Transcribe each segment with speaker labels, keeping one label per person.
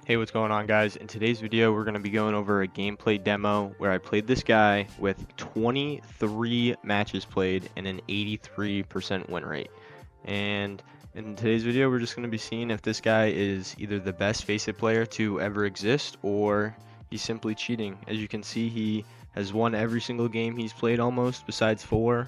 Speaker 1: Hey, what's going on, guys? In today's video, we're going to be going over a gameplay demo where I played this guy with 23 matches played and an 83% win rate. And in today's video, we're just going to be seeing if this guy is either the best FaceIt player to ever exist or he's simply cheating. As you can see, he has won every single game he's played almost, besides 4,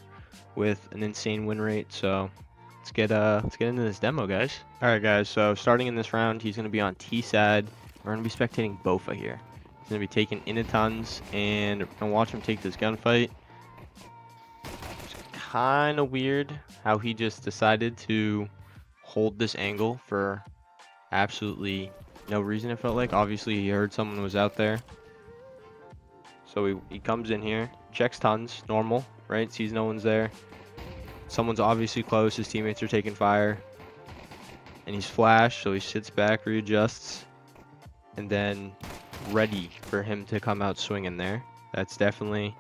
Speaker 1: with an insane win rate. So let's get into this demo, guys. All right, guys. So starting in this round, he's going to be on T side. We're going to be spectating Bofa here. He's going to be taking into tons, and we're going to watch him take this gunfight. It's kind of weird how he just decided to hold this angle for absolutely no reason, it felt like. Obviously, he heard someone was out there. So he comes in here, checks tons, normal, right? Sees no one's there. Someone's obviously close, his teammates are taking fire. And he's flashed, so he sits back, readjusts, and then ready for him to come out swinging there. That's definitely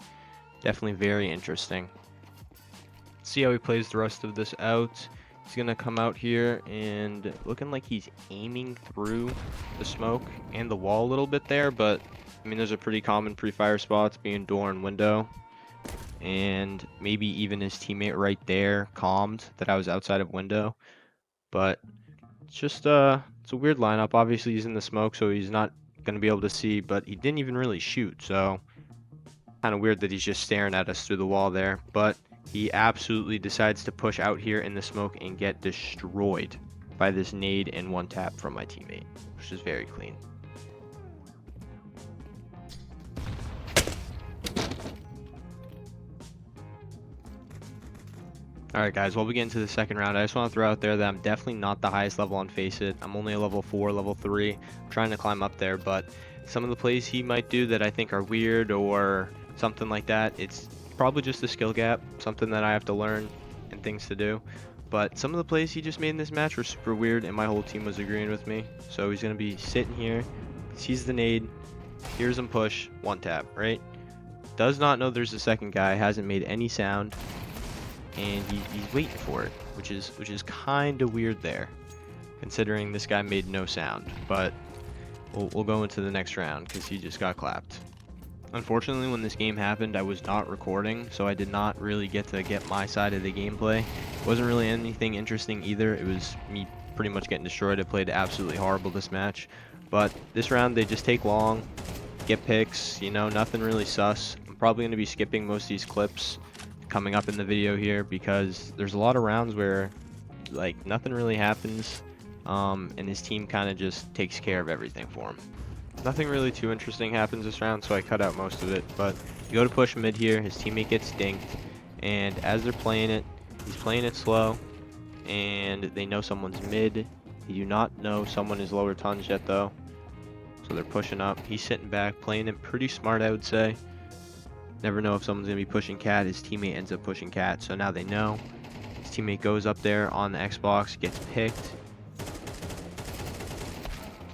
Speaker 1: very interesting. See how he plays the rest of this out. He's gonna come out here and looking like he's aiming through the smoke and the wall a little bit there, but I mean, those are pretty common pre-fire spots, being door and window. And maybe even his teammate right there calmed that I was outside of window. But it's just it's a weird lineup. Obviously he's in the smoke, so he's not going to be able to see, but he didn't even really shoot, so kind of weird that he's just staring at us through the wall there. But he absolutely decides to push out here in the smoke and get destroyed by this nade and one tap from my teammate, which is very clean. Alright, guys, while we get into the second round, I just want to throw out there that I'm definitely not the highest level on FaceIt. I'm only a level 4, level 3. I'm trying to climb up there, but some of the plays he might do that I think are weird or something like that, it's probably just a skill gap, something that I have to learn and things to do. But some of the plays he just made in this match were super weird, and my whole team was agreeing with me. So he's going to be sitting here, sees the nade, hears him push, one tap, right? Does not know there's a second guy, hasn't made any sound. And he's waiting for it, which is kind of weird there, considering this guy made no sound. But we'll go into the next round because he just got clapped. Unfortunately, when this game happened, I was not recording, so I did not really get my side of the gameplay. It wasn't really anything interesting either. It was me pretty much getting destroyed. I played absolutely horrible this match. But this round, they just take long, get picks, you know, nothing really sus. I'm probably going to be skipping most of these clips coming up in the video here because there's a lot of rounds where like nothing really happens, and his team kind of just takes care of everything for him. Nothing really too interesting happens this round, so I cut out most of it. But you go to push mid here, his teammate gets dinked, and as they're playing it, he's playing it slow, and they know someone's mid. They do not know someone is lower tons yet though, so they're pushing up. He's sitting back, playing it pretty smart, I would say. Never know if someone's going to be pushing cat. His teammate ends up pushing cat, so now they know. His teammate goes up there on the Xbox, gets picked.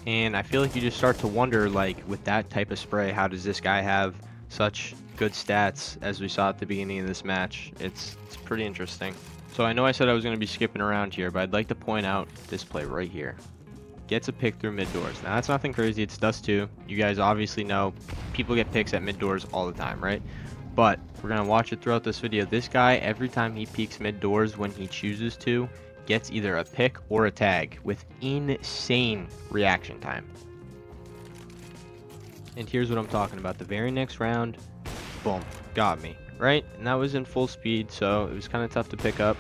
Speaker 1: And I feel like you just start to wonder, like, with that type of spray, how does this guy have such good stats as we saw at the beginning of this match? It's pretty interesting. So I know I said I was going to be skipping around here, but I'd like to point out this play right here. Gets a pick through mid doors. Now that's nothing crazy, it's Dust 2. You guys obviously know people get picks at mid doors all the time, right? But we're gonna watch it throughout this video. This guy, every time he peeks mid doors when he chooses to, gets either a pick or a tag with insane reaction time. And here's what I'm talking about. The very next round, boom, got me, right? And that was in full speed, so it was kind of tough to pick up.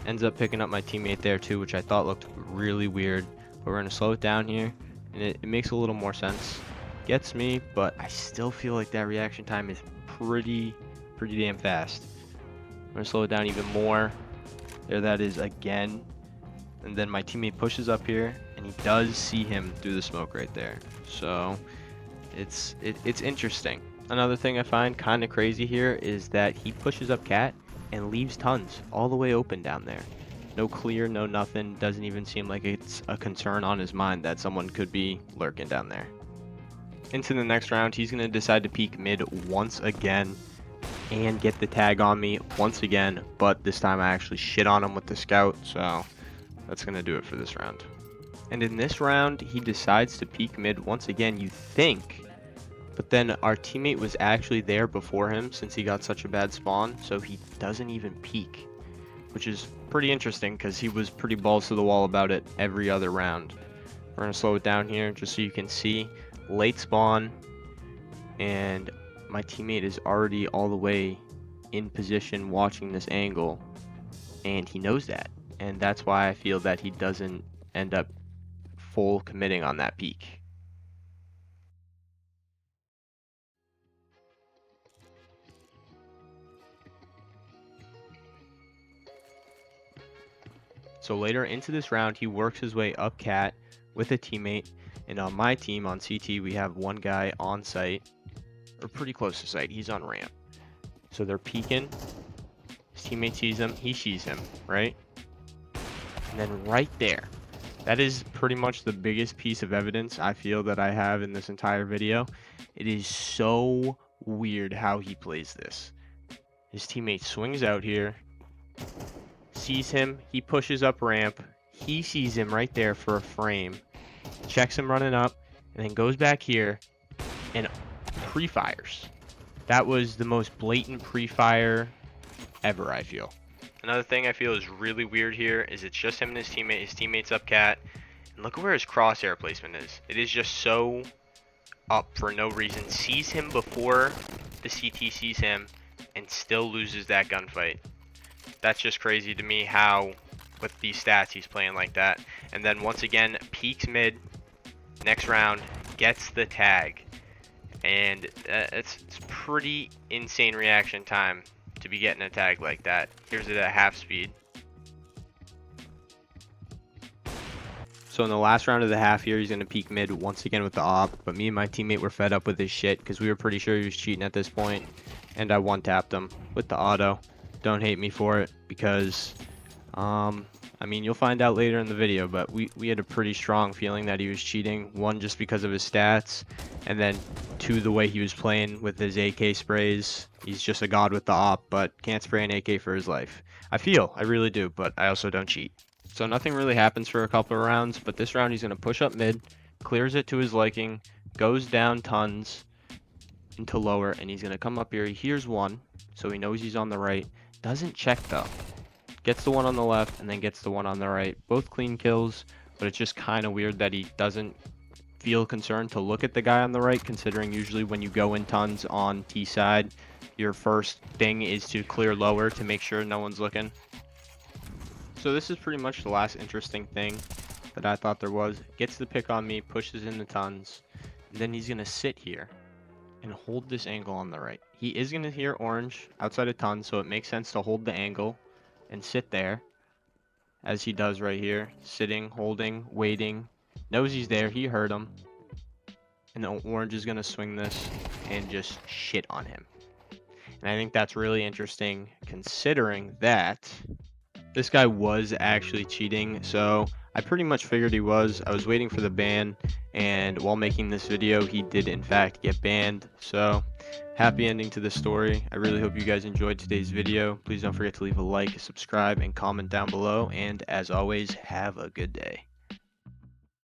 Speaker 1: Ends up picking up my teammate there too, which I thought looked really weird. But we're going to slow it down here, and it makes a little more sense. Gets me, but I still feel like that reaction time is pretty damn fast. I'm going to slow it down even more. There that is again. And then my teammate pushes up here, and he does see him through the smoke right there. So it's interesting. Another thing I find kind of crazy here is that he pushes up cat and leaves tons all the way open down there. No clear, no nothing. Doesn't even seem like it's a concern on his mind that someone could be lurking down there. Into the next round, he's going to decide to peek mid once again and get the tag on me once again. But this time I actually shit on him with the scout, so that's going to do it for this round. And in this round, he decides to peek mid once again, you think. But then our teammate was actually there before him since he got such a bad spawn, so he doesn't even peek, which is pretty interesting because he was pretty balls to the wall about it every other round. We're going to slow it down here just so you can see. Late spawn, and my teammate is already all the way in position watching this angle, and he knows that. And that's why I feel that he doesn't end up full committing on that peek. So later into this round, he works his way up cat with a teammate, and on my team on CT, we have one guy on site, or pretty close to site. He's on ramp. So they're peeking. His teammate sees him. He sees him, right? And then right there, that is pretty much the biggest piece of evidence I feel that I have in this entire video. It is so weird how he plays this. His teammate swings out here, sees him, he pushes up ramp, he sees him right there for a frame, checks him running up, and then goes back here and pre-fires. That was the most blatant pre-fire ever, I feel. Another thing I feel is really weird here is it's just him and his teammate. His teammate's up cat, and look at where his crosshair placement is. It is just so up for no reason. Sees him before the CT sees him and still loses that gunfight. That's just crazy to me how with these stats he's playing like that. And then once again peaks mid, next round gets the tag, and it's pretty insane reaction time to be getting a tag like that. Here's it at half speed. So in the last round of the half here, he's going to peek mid once again with the op, but me and my teammate were fed up with his shit because we were pretty sure he was cheating at this point, and I one-tapped him with the auto. Don't hate me for it because, I mean, you'll find out later in the video, but we had a pretty strong feeling that he was cheating. One, just because of his stats, and then two, the way he was playing with his AK sprays. He's just a god with the op, but can't spray an AK for his life. I really do, but I also don't cheat. So nothing really happens for a couple of rounds, but this round he's going to push up mid, clears it to his liking, goes down tons into lower, and he's going to come up here. He hears one, so he knows he's on the right. Doesn't check though. Gets the one on the left and then gets the one on the right. Both clean kills, but it's just kind of weird that he doesn't feel concerned to look at the guy on the right, considering usually when you go in tons on T side, your first thing is to clear lower to make sure no one's looking. So this is pretty much the last interesting thing that I thought there was. Gets the pick on me, pushes in the tons, and then he's going to sit here and hold this angle on the right. He is going to hear orange outside of tons, so it makes sense to hold the angle and sit there, as he does right here. Sitting, holding, waiting. Knows he's there. He heard him. And the orange is going to swing this and just shit on him. And I think that's really interesting, considering that this guy was actually cheating. So I pretty much figured he was. I was waiting for the ban, and while making this video, he did in fact get banned. So happy ending to the story. I really hope you guys enjoyed today's video. Please don't forget to leave a like, subscribe, and comment down below. And as always, have a good day.